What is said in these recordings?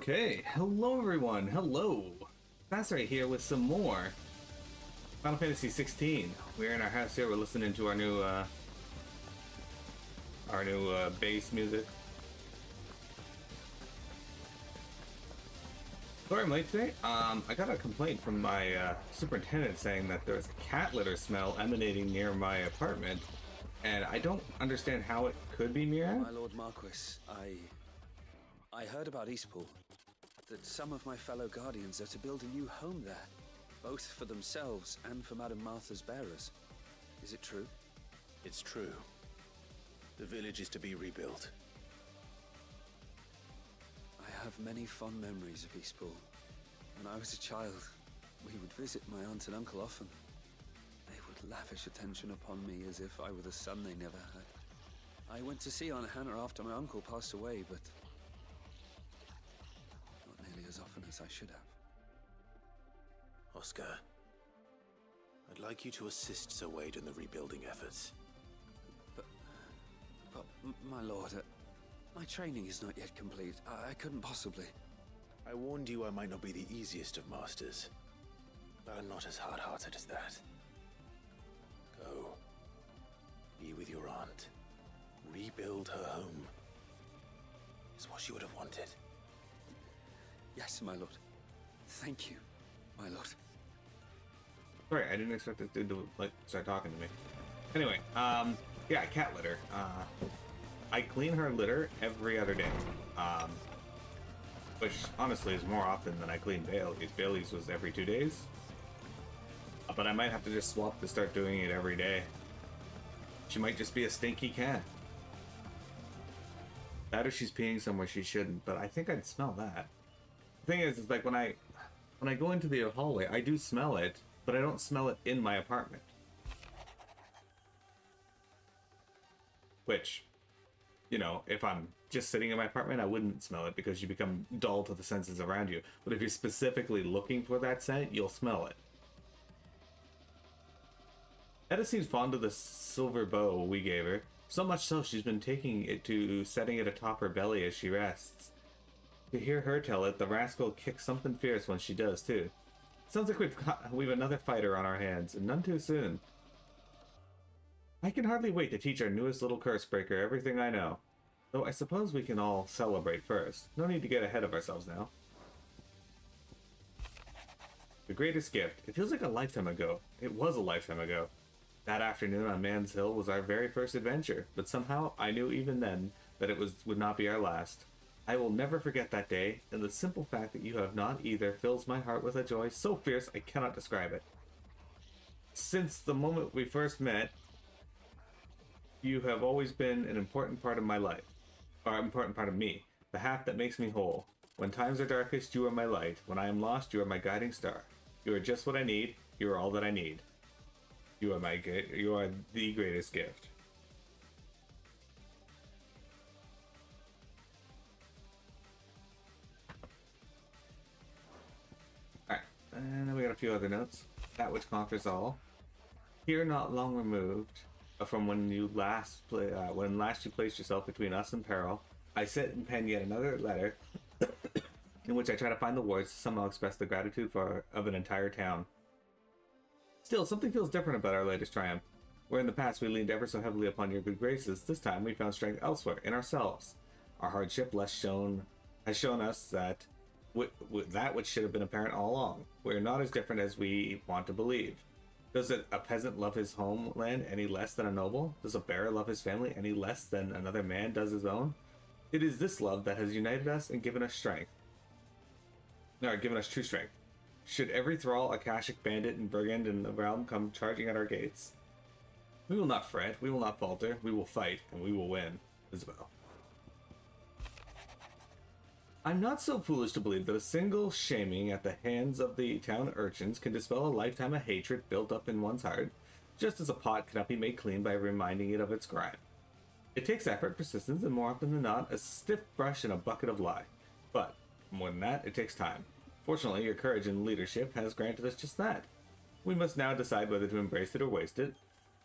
Okay, hello everyone, hello! That's right here with some more Final Fantasy 16. We're in our house here, we're listening to our new bass music. Sorry I'm late today. I got a complaint from my superintendent saying that there's a cat litter smell emanating near my apartment, and I don't understand how it could be Mira. My Lord Marquis, I heard about Eastpool, that some of my fellow Guardians are to build a new home there, both for themselves and for Madame Martha's bearers. Is it true? It's true. The village is to be rebuilt. I have many fond memories of Eastpool. When I was a child, we would visit my aunt and uncle often. They would lavish attention upon me as if I were the son they never had. I went to see Aunt Hannah after my uncle passed away, but not nearly as often as I should have. Oscar, I'd like you to assist Sir Wade in the rebuilding efforts. But my lord, my training is not yet complete. I couldn't possibly. I warned you I might not be the easiest of masters, but I'm not as hard-hearted as that. Go. Be with your aunt. Rebuild her home. Is what she would have wanted. Yes, my lord. Thank you, my lord. Sorry, I didn't expect it to start talking to me. Anyway, yeah, cat litter. I clean her litter every other day. Which honestly is more often than I clean Bailey's. Bailey's was every 2 days. But I might have to just swap to start doing it every day. She might just be a stinky cat. That or she's peeing somewhere she shouldn't, but I think I'd smell that. The thing is like when I go into the hallway, I do smell it, but I don't smell it in my apartment. Which, you know, if I'm just sitting in my apartment, I wouldn't smell it because you become dull to the senses around you. But if you're specifically looking for that scent, you'll smell it. Etta seems fond of the silver bow we gave her. So much so, she's been taking it to setting it atop her belly as she rests. To hear her tell it, the rascal kicks something fierce when she does, too. Sounds like we've another fighter on our hands, and none too soon. I can hardly wait to teach our newest little curse breaker everything I know. Though I suppose we can all celebrate first. No need to get ahead of ourselves now. The greatest gift. It feels like a lifetime ago. It was a lifetime ago. That afternoon on Man's Hill was our very first adventure, but somehow I knew even then that it would not be our last. I will never forget that day, and the simple fact that you have not either fills my heart with a joy so fierce I cannot describe it. Since the moment we first met, you have always been an important part of my life, or an important part of me, the half that makes me whole. When times are darkest, you are my light. When I am lost, you are my guiding star. You are just what I need. You are all that I need. You are the greatest gift. Alright, and then we got a few other notes. That which conquers all. Here not long removed from when you last you placed yourself between us and peril, I sit and pen yet another letter in which I try to find the words to somehow express the gratitude of an entire town. Still, something feels different about our latest triumph. Where in the past we leaned ever so heavily upon your good graces, this time we found strength elsewhere, in ourselves. Our hardship has shown us that that which should have been apparent all along. We are not as different as we want to believe. Does a peasant love his homeland any less than a noble? Does a bearer love his family any less than another man does his own? It is this love that has united us and given us strength. No, given us true strength. Should every thrall, Akashic bandit, and brigand in the realm come charging at our gates, we will not fret, we will not falter, we will fight, and we will win. Isabel. I'm not so foolish to believe that a single shaming at the hands of the town urchins can dispel a lifetime of hatred built up in one's heart, just as a pot cannot be made clean by reminding it of its grime. It takes effort, persistence, and more often than not, a stiff brush and a bucket of lye. But, more than that, it takes time. Fortunately, your courage and leadership has granted us just that. We must now decide whether to embrace it or waste it.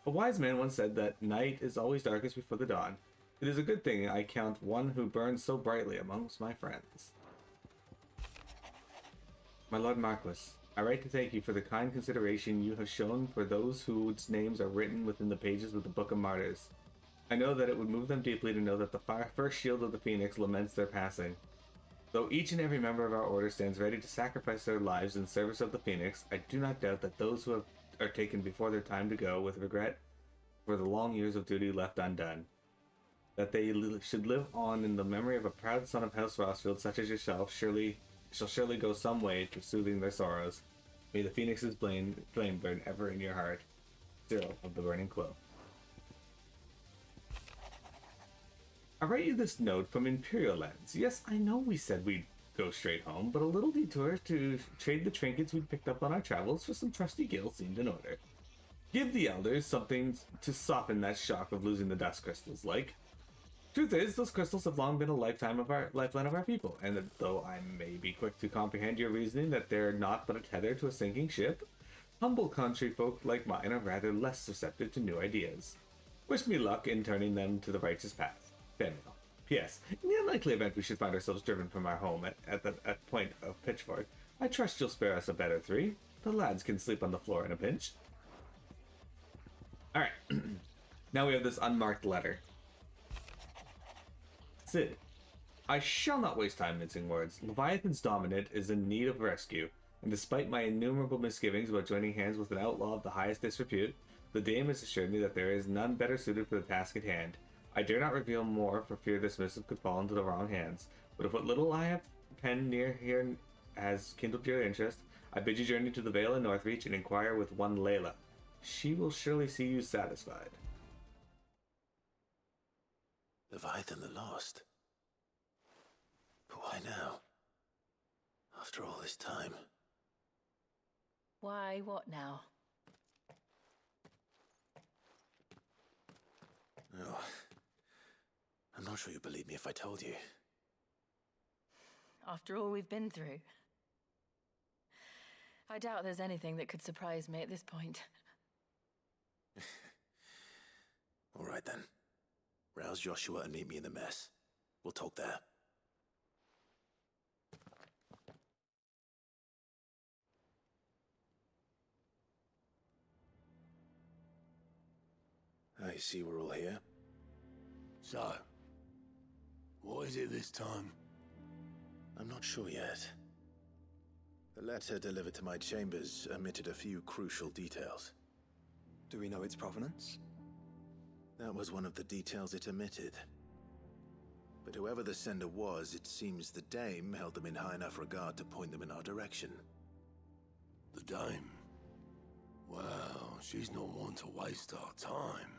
A wise man once said that night is always darkest before the dawn. It is a good thing I count one who burns so brightly amongst my friends. My Lord Marquis, I write to thank you for the kind consideration you have shown for those whose names are written within the pages of the Book of Martyrs. I know that it would move them deeply to know that the first shield of the Phoenix laments their passing. Though each and every member of our order stands ready to sacrifice their lives in service of the Phoenix, I do not doubt that those who are taken before their time to go with regret for the long years of duty left undone. That they should live on in the memory of a proud son of House Rossfield such as yourself shall surely go some way to soothing their sorrows. May the Phoenix's flame burn ever in your heart. Cyril of the Burning Quill. I write you this note from Imperial Lands. Yes, I know we said we'd go straight home, but a little detour to trade the trinkets we'd picked up on our travels for some trusty gil seemed in order. Give the elders something to soften that shock of losing the dust crystals, like. Truth is, those crystals have long been a lifeline of our people, and though I may be quick to comprehend your reasoning that they're not but a tether to a sinking ship, humble country folk like mine are rather less receptive to new ideas. Wish me luck in turning them to the righteous path. Samuel. P.S. In the unlikely event we should find ourselves driven from our home at point of pitchfork, I trust you'll spare us a better 3. The lads can sleep on the floor in a pinch. Alright. Now we have this unmarked letter. Sid. I shall not waste time mincing words. Leviathan's dominant is in need of rescue, and despite my innumerable misgivings about joining hands with an outlaw of the highest disrepute, the dame has assured me that there is none better suited for the task at hand. I dare not reveal more for fear this missive could fall into the wrong hands, but if what little I have penned near here has kindled your interest, I bid you journey to the Vale in Northreach and inquire with one Layla. She will surely see you satisfied. Leviathan the Lost. But why now? After all this time. Why, what now? Oh. I'm not sure you'd believe me if I told you. After all we've been through. I doubt there's anything that could surprise me at this point. All right then. Rouse Joshua and meet me in the mess. We'll talk there. I see we're all here. So, what is it this time? I'm not sure yet. The letter delivered to my chambers omitted a few crucial details. Do we know its provenance? That was one of the details it omitted. But whoever the sender was, it seems the dame held them in high enough regard to point them in our direction. The dame? Well, she's not one to waste our time.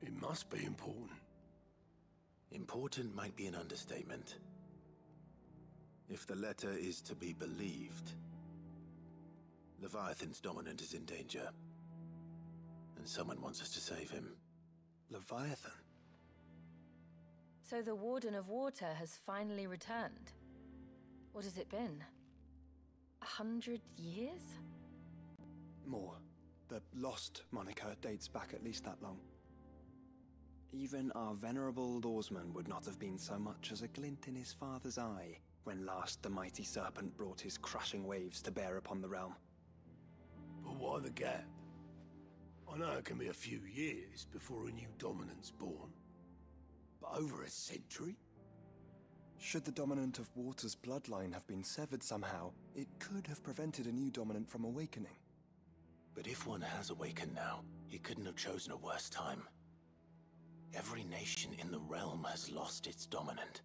It must be important. Important might be an understatement. If the letter is to be believed, Leviathan's dominant is in danger. And someone wants us to save him. Leviathan? So the Warden of Water has finally returned. What has it been? 100 years? More. The Lost moniker dates back at least that long. Even our venerable lawsman would not have been so much as a glint in his father's eye when last the mighty serpent brought his crushing waves to bear upon the realm. But why the gap? I know it can be a few years before a new dominant's born. But over a century? Should the dominant of Water's bloodline have been severed somehow, it could have prevented a new dominant from awakening. But if one has awakened now, he couldn't have chosen a worse time. Every nation in the realm has lost its dominant.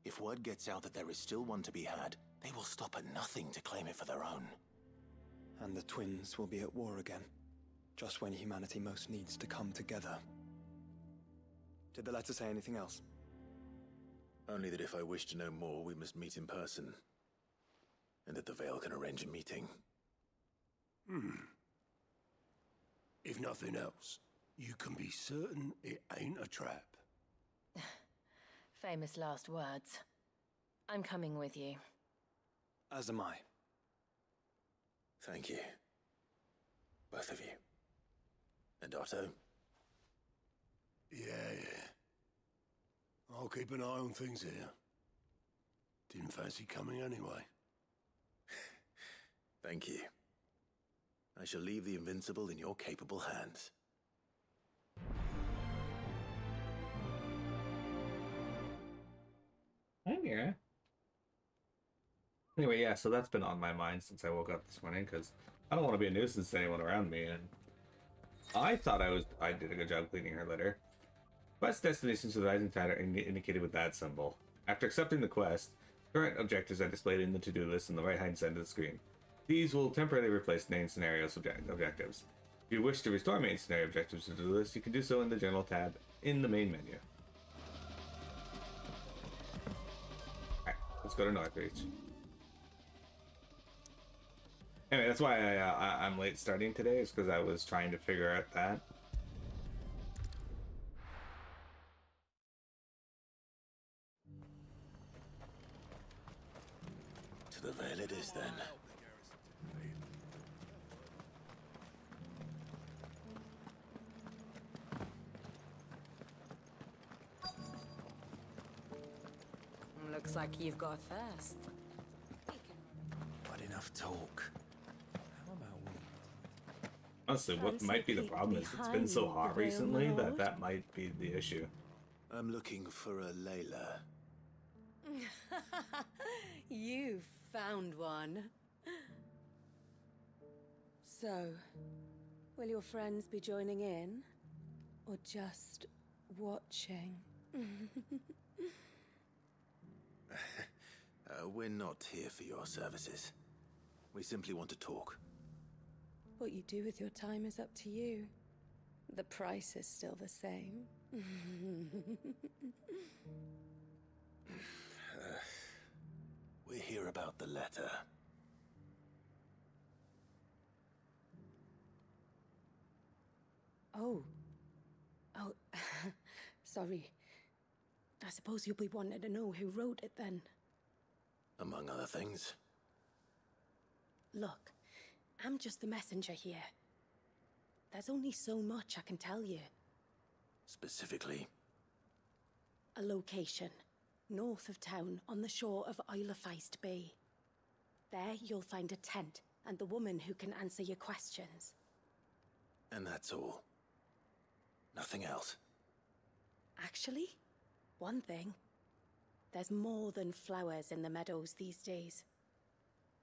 If word gets out that there is still one to be had, they will stop at nothing to claim it for their own. And the twins will be at war again, just when humanity most needs to come together. Did the letter say anything else? Only that if I wish to know more, we must meet in person. And that the Vale can arrange a meeting. If nothing else, you can be certain it ain't a trap. Famous last words. I'm coming with you. As am I. Thank you. Both of you. And Otto? Yeah. I'll keep an eye on things here. Didn't fancy coming anyway. Thank you. I shall leave the Invincible in your capable hands. Yeah. Anyway, yeah, so that's been on my mind since I woke up this morning, because I don't want to be a nuisance to anyone around me, and I thought I did a good job cleaning her litter. Quest destinations to the Rising Tide are indicated with that symbol. After accepting the quest, current objectives are displayed in the to-do list on the right-hand side of the screen. These will temporarily replace main scenario objectives. If you wish to restore main scenario objectives to the list, you can do so in the General tab in the main menu. Alright, let's go to Northreach. Anyway, that's why I'm late starting today, is because I was trying to figure out that. To the Vale it is, then. Looks like you've got a thirst. But enough talk. How about we... Honestly, what might be the problem is it's been so hot recently that might be the issue. I'm looking for a Layla. You found one. So, will your friends be joining in? Or just watching? We're not here for your services. We simply want to talk. What you do with your time is up to you. The price is still the same. We're here about the letter. Oh. Oh, sorry. I suppose you'll be wanting to know who wrote it then. Among other things. Look, I'm just the messenger here. There's only so much I can tell you. Specifically? A location, north of town, on the shore of Isle of Feist Bay. There you'll find a tent, and the woman who can answer your questions. And that's all? Nothing else? Actually, one thing. There's more than flowers in the meadows these days.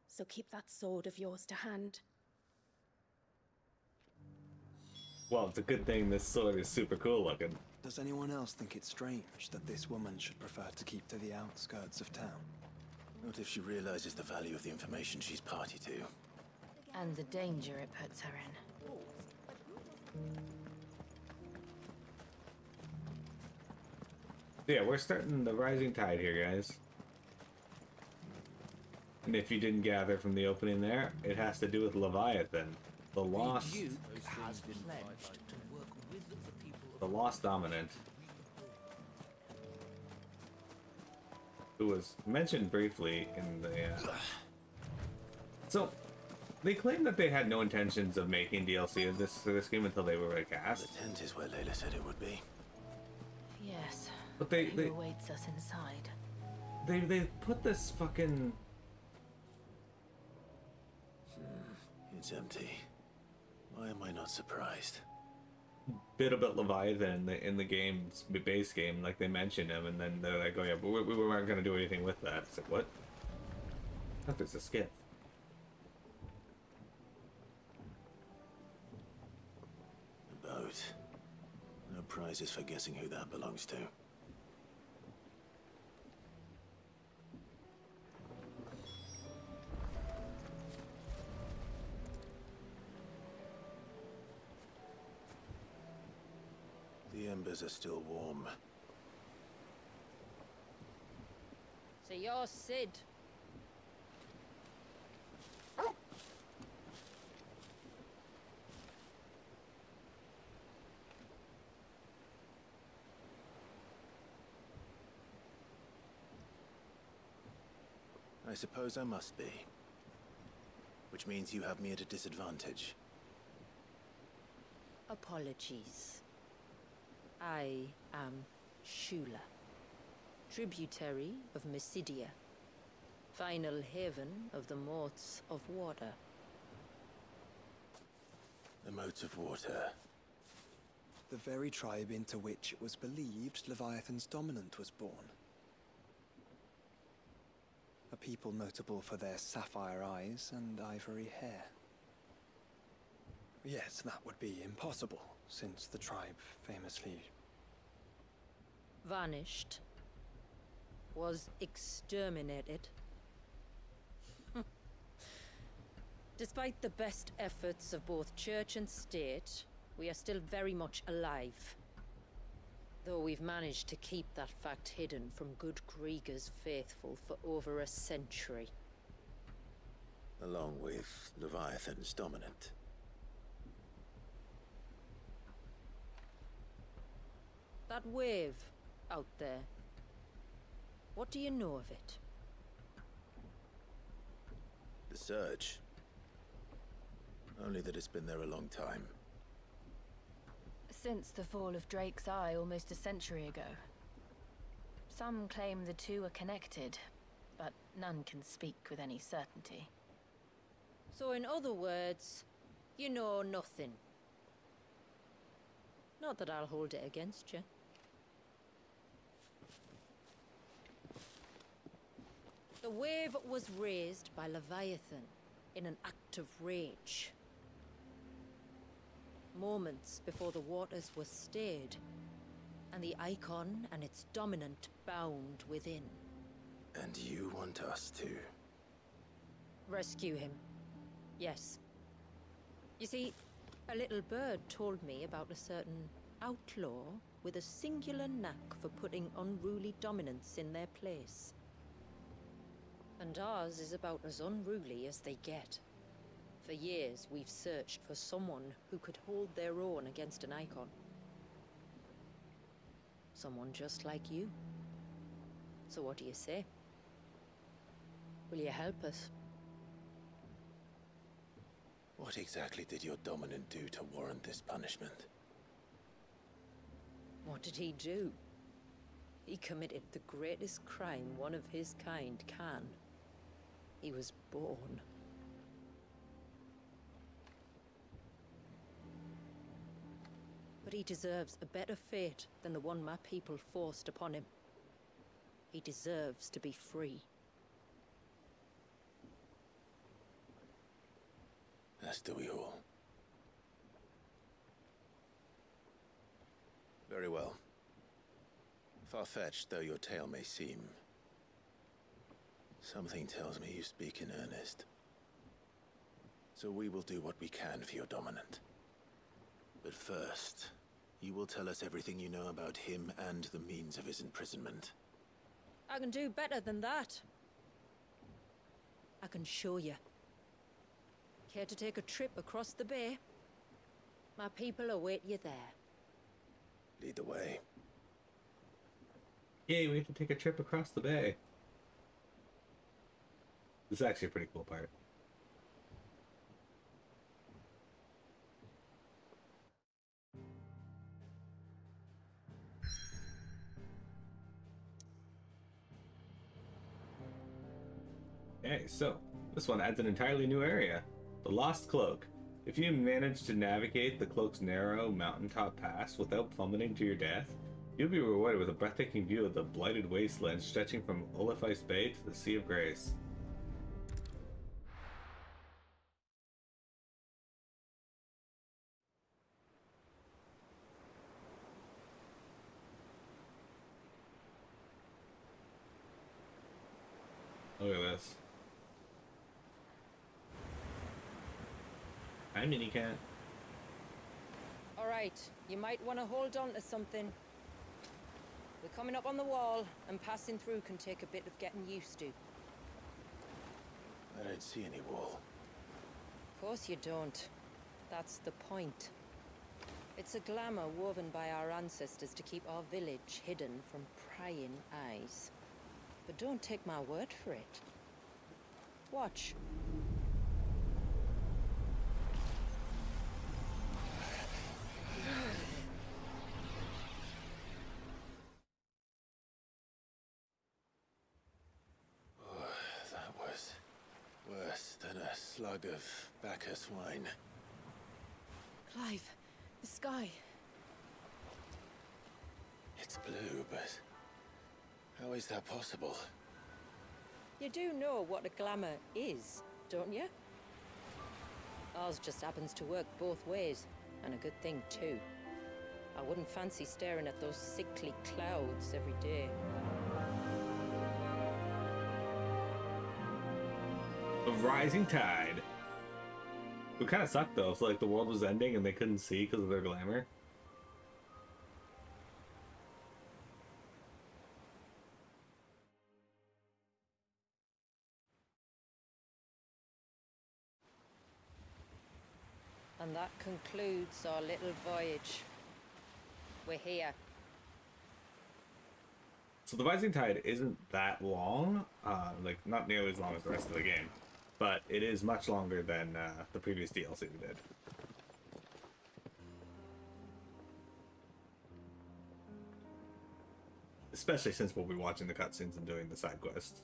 So keep that sword of yours to hand. Well, it's a good thing this sword is super cool looking. Does anyone else think it's strange that this woman should prefer to keep to the outskirts of town? Not if she realizes the value of the information she's party to. And the danger it puts her in. Yeah, we're starting the Rising Tide here, guys. And if you didn't gather from the opening there, it has to do with Leviathan, the lost, the lost dominant, who was mentioned briefly in the. So, they claim that they had no intentions of making DLC of this game until they were cast. The tent is where Layla said it would be. Yes. But Who they awaits us inside? they put this fucking. It's empty. Why am I not surprised? Bit about Leviathan in the game's base game, like they mentioned him, and then they're like, "Oh yeah, but we weren't going to do anything with that." It's like, what? I thought it's a skip. The boat. No prizes for guessing who that belongs to. The embers are still warm. So you're Sid. I suppose I must be. Which means you have me at a disadvantage. Apologies. I am Shula, tributary of Mysidia, Final haven of the moats of water. The moats of water. The very tribe into which it was believed Leviathan's dominant was born. A people notable for their sapphire eyes and ivory hair. Yes, that would be impossible, since the tribe famously... vanished. Was exterminated. Despite the best efforts of both church and state, we are still very much alive. Though we've managed to keep that fact hidden from good Krieger's faithful for over a century. Along with Leviathan's dominant. That wave out there. What do you know of it? The surge. Only that it's been there a long time. Since the fall of Drake's Eye almost a century ago. Some claim the two are connected, but none can speak with any certainty. So in other words, you know nothing. Not that I'll hold it against you. The wave was raised by Leviathan in an act of rage. Moments before the waters were stayed, and the icon and its dominant bound within. And you want us to... rescue him. Yes. You see, a little bird told me about a certain outlaw with a singular knack for putting unruly dominants in their place. And ours is about as unruly as they get. For years, we've searched for someone who could hold their own against an icon. Someone just like you. So what do you say? Will you help us? What exactly did your dominant do to warrant this punishment? What did he do? He committed the greatest crime one of his kind can. He was born. But he deserves a better fate than the one my people forced upon him. He deserves to be free. As do we all. Very well. Far-fetched though your tale may seem, something tells me you speak in earnest. So we will do what we can for your dominant. But first, you will tell us everything you know about him and the means of his imprisonment. I can do better than that. I can show you. Care to take a trip across the bay? My people await you there. Lead the way. Yay, we have to take a trip across the bay. This is actually a pretty cool part. Okay, so this one adds an entirely new area. The Lost Cloak. If you manage to navigate the cloak's narrow mountaintop pass without plummeting to your death, you'll be rewarded with a breathtaking view of the blighted wasteland stretching from Oliphice Bay to the Sea of Grace. Look at this. Hi, Mini Cat. All right, you might want to hold on to something. We're coming up on the wall, and passing through can take a bit of getting used to. I don't see any wall. Of course you don't. That's the point. It's a glamour woven by our ancestors to keep our village hidden from prying eyes. But don't take my word for it. Watch. slug of Bacchus wine. Clive, the sky. It's blue, but how is that possible? You do know what a glamour is, don't you? Ours just happens to work both ways, and a good thing too. I wouldn't fancy staring at those sickly clouds every day. A rising tide. It kind of sucked though. It's like the world was ending and they couldn't see because of their glamour. And that concludes our little voyage. We're here. So the rising tide isn't that long, like not nearly as long as the rest of the game, but it is much longer than the previous DLC we did. Especially since we'll be watching the cutscenes and doing the side quests.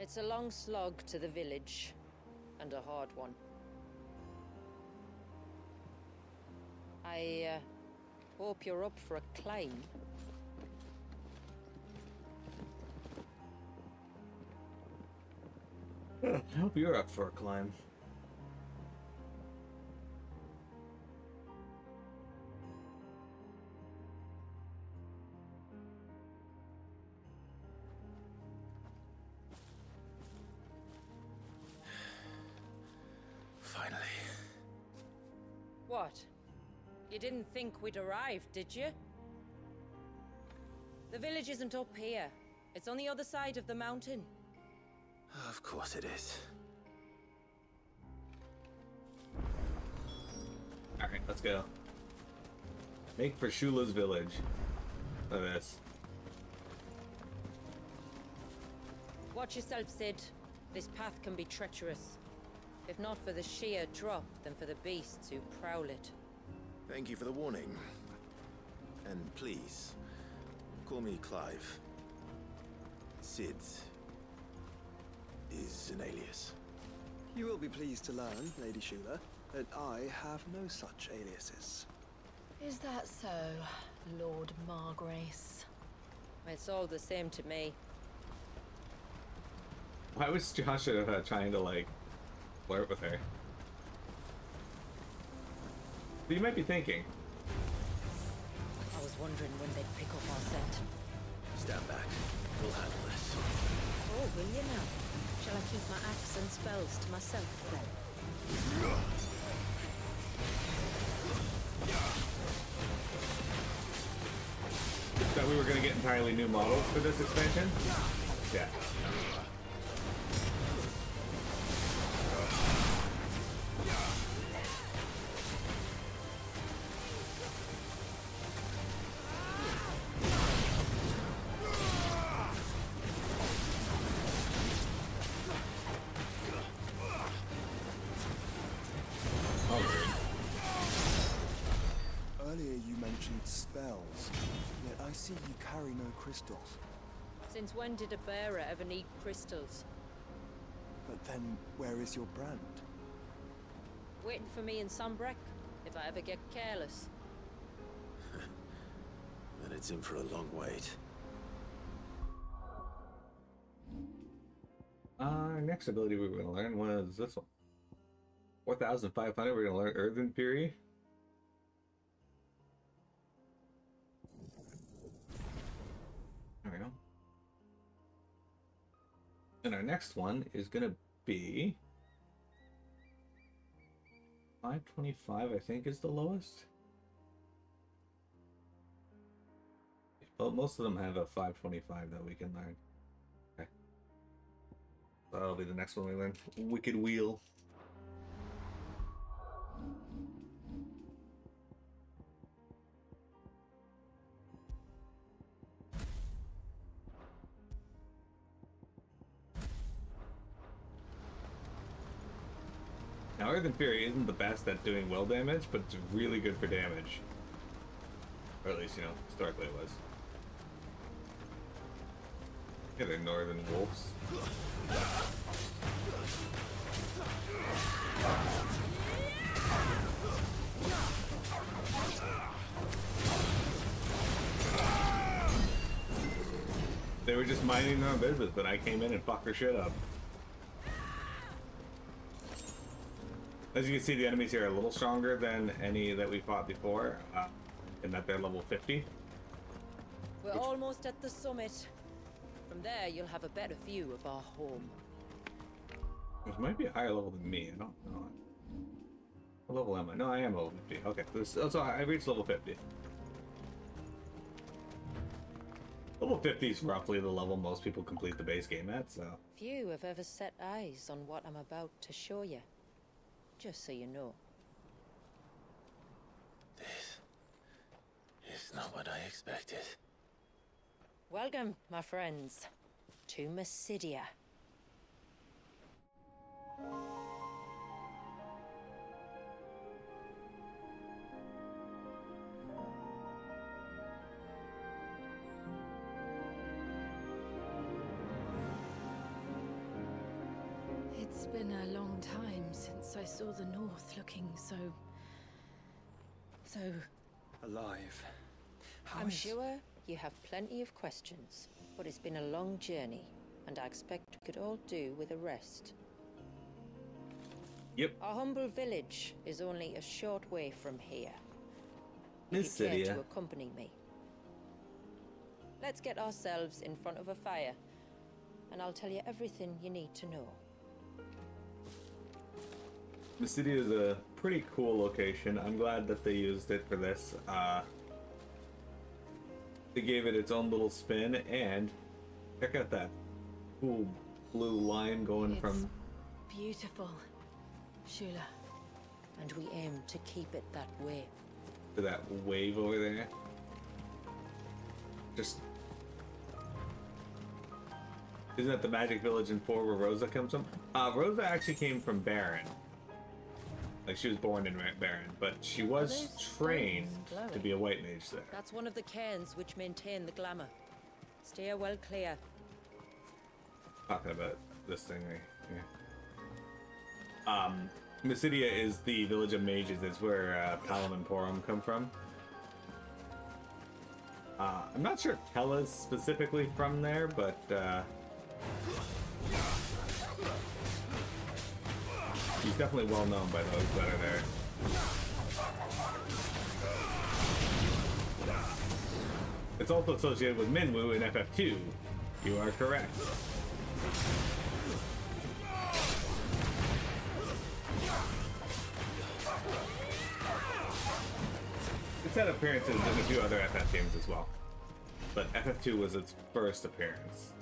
It's a long slog to the village, and a hard one. I hope you're up for a climb. I hope you're up for a climb. Finally. What? You didn't think we'd arrived, did you? The village isn't up here. It's on the other side of the mountain. Of course it is. Alright, let's go. Make for Shula's village. Look at this. Watch yourself, Sid. This path can be treacherous. If not for the sheer drop, then for the beasts who prowl it. Thank you for the warning. And please, call me Clive. Sid is an alias. You will be pleased to learn, Lady Shula, that I have no such aliases. Is that so, Lord Margrace? It's all the same to me. Why was Joshua trying to like flirt with her? You might be thinking. I was wondering when they'd pick up our scent. Stand back. We'll handle this. Oh, will you now? Shall I keep my axe and spells to myself then? Thought we were gonna get entirely new models for this expansion? Yeah. Earlier you mentioned spells, yet I see you carry no crystals. Since when did a bearer ever need crystals? But then, where is your brand? Waiting for me in Sunbreck, if I ever get careless. Then it's in for a long wait. Our next ability we were going to learn was this one. 4,500, we're going to learn Earthen Fury. There we go. And our next one is going to be 525, I think, is the lowest. Well, most of them have a 525 that we can learn. Okay. That'll be the next one we learn. Wicked Wheel. Now, Earthen Fury isn't the best at doing will damage, but it's really good for damage. Or at least, you know, historically it was. Yeah, they're northern wolves. They were just minding their own business, but I came in and fucked their shit up. As you can see, the enemies here are a little stronger than any that we fought before, in that they're level 50. We're almost at the summit. From there, you'll have a better view of our home. Which might be a higher level than me, I don't know. What level am I? No, I am level 50. Okay, so I reached level 50. Level 50 is roughly the level most people complete the base game at, so... Few have ever set eyes on what I'm about to show you. Just so you know. This is not what I expected. Welcome, my friends, to Mysidia. It's been a long time since I saw the North looking so Alive. I'm sure you have plenty of questions, but it's been a long journey, and I expect we could all do with a rest. Yep. Our humble village is only a short way from here. If you care Mysidia. to accompany me. Let's get ourselves in front of a fire, and I'll tell you everything you need to know. Mysidia is a pretty cool location. I'm glad that they used it for this. They gave it its own little spin, and check out that cool blue line going from... beautiful, Shula. And we aim to keep it that way. to that wave over there. Just... Isn't that the magic village in 4 where Rosa comes from? Rosa actually came from Baron. Like, she was born in Baron, but she was trained to be a white mage there. That's one of the cairns which maintain the glamour. Steer well clear. Talking about this thing right here. Mysidia is the village of mages. It's where Palom and Porum come from. I'm not sure if Kella's specifically from there, but he's definitely well known by those that are there. It's also associated with Minwu in FF2. You are correct. It's had appearances in a few other FF games as well, but FF2 was its first appearance.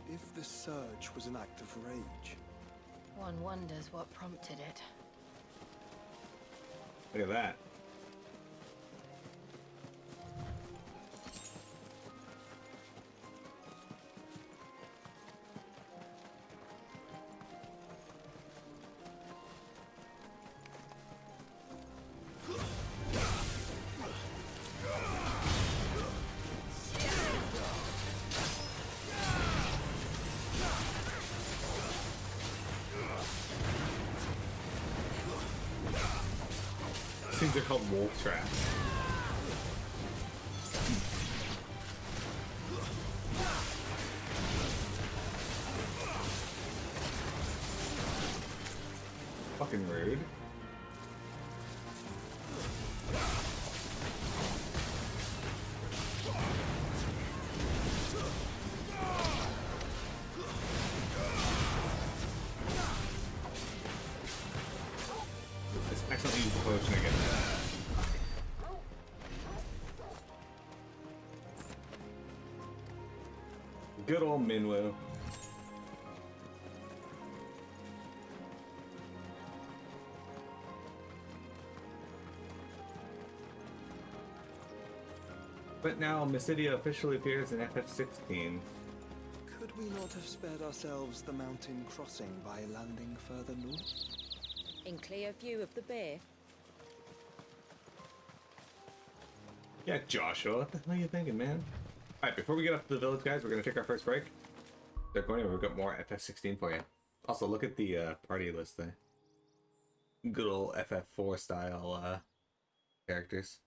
If the surge was an act of rage, One wonders what prompted it. Look at that. These things are called wolf traps. Fucking rude. Just accidentally use the potion again. Good old Minwu. But now Mysidia officially appears in FF16. could we not have spared ourselves the mountain crossing by landing further north? In clear view of the bay. Yeah, Joshua, what the hell are you thinking, man? Alright, before we get up to the village, guys, we're going to take our first break. They're going to, we've got more FF16 for you. Also, look at the party list there. Good old FF4 style characters.